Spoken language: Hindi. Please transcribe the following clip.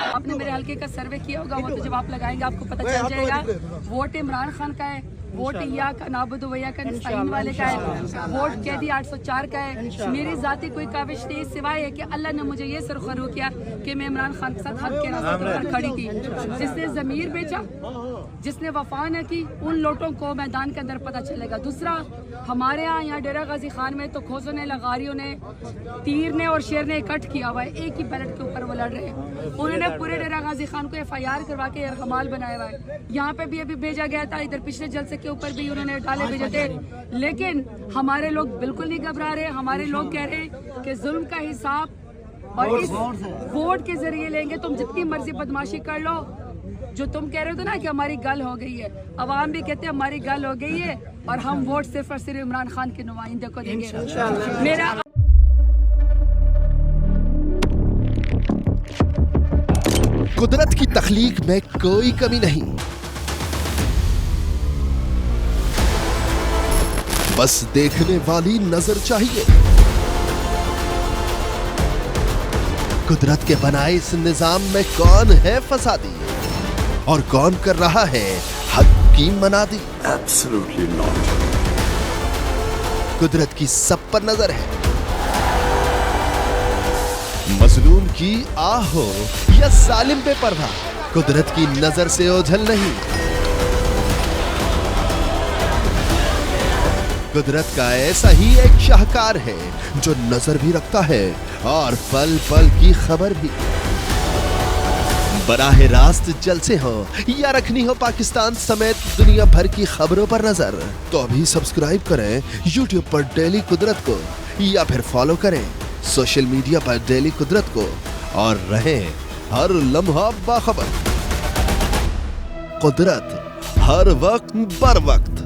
आपने मेरे हल्के का सर्वे किया होगा, वो तो जब आप लगाएंगे आपको पता चल जाएगा। वोट इमरान खान का है, वोट या का नाबुदो वया का नस्ताइन वाले का है, वोट कैदी 804 का है। मेरी जाती कोई काविश नहीं सिवाय है कि अल्लाह ने मुझे ये सरखरू किया कि मैं इमरान खान के साथ हक के रास्ते पर खड़ी थी। जिसने ज़मीर बेचा, जिसने वफा न की, उन लोटों को मैदान के अंदर पता चलेगा। दूसरा, हमारे यहाँ डेरा गाजी खान में तो खोजों ने, लगारियों ने, तीर ने और शेर ने इकट्ठ किया हुआ है, एक ही बैलेट के ऊपर वो लड़ रहे हैं। उन्होंने पूरे डेरा गाजी खान को FIR करवा के कमाल बनाया हुआ है। यहाँ पे भी अभी भेजा गया था, इधर पिछले जलसे के ऊपर भी उन्होंने डाले भेजे थे। लेकिन हमारे लोग बिल्कुल नहीं घबरा रहे। हमारे लोग कह रहे हैं कि जुल्म का हिसाब और इस वोट के जरिए लेंगे। तुम जितनी मर्जी बदमाशी कर लो, जो तुम कह रहे हो ना कि हमारी गल हो गई है, अवाम भी कहते हैं हमारी गल हो गई है और हम वोट सिर्फ और सिर्फ इमरान खान के नुमाइंदे को देंगे। मेरा कुदरत की तख्लीक में कोई कमी नहीं, बस देखने वाली नजर चाहिए। कुदरत के बनाए इस निजाम में कौन है फसादी और कौन कर रहा है हक की मनादी? Absolutely not. कुदरत की सब पर नजर है। मजलूम की आह हो या जालिम पे परवाह, कुदरत की नजर से ओझल नहीं। कुदरत का ऐसा ही एक शाहकार है जो नजर भी रखता है और पल पल की खबर भी। बराह रास्त जलसे हो या रखनी हो पाकिस्तान समेत दुनिया भर की खबरों पर नजर, तो अभी सब्सक्राइब करें YouTube पर डेली कुदरत को या फिर फॉलो करें सोशल मीडिया पर डेली कुदरत को और रहें हर लम्हा बाखबर। कुदरत हर वक्त बर वक्त।